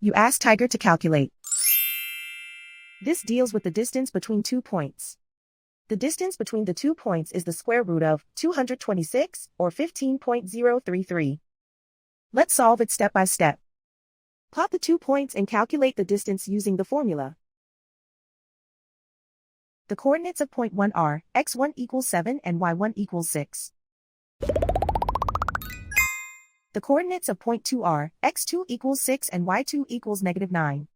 You ask Tiger to calculate. This deals with the distance between 2 points. The distance between the 2 points is the square root of 226, or 15.033. Let's solve it step by step. Plot the 2 points and calculate the distance using the formula. The coordinates of point 1 are x1 equals 7 and y1 equals 6. The coordinates of point 2 are x2 equals 6 and y2 equals -9.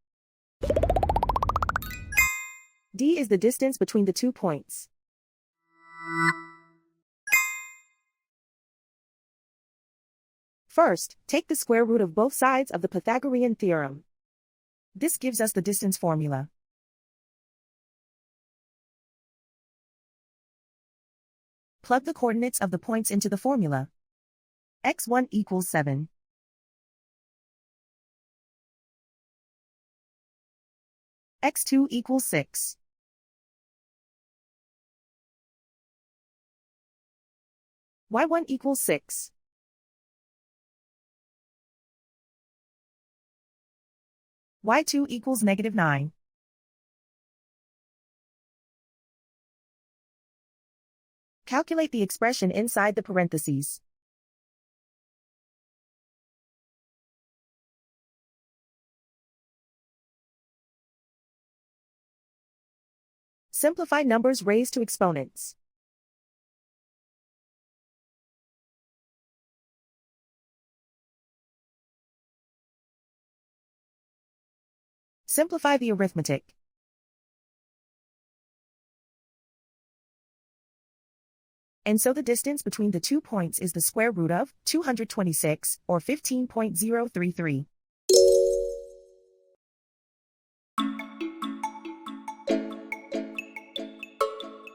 D is the distance between the 2 points. First, take the square root of both sides of the Pythagorean theorem. This gives us the distance formula. Plug the coordinates of the points into the formula. x1 equals 7. x2 equals 6. y1 equals 6. y2 equals -9. Calculate the expression inside the parentheses. Simplify numbers raised to exponents. Simplify the arithmetic. And so the distance between the 2 points is the square root of 226, or 15.033.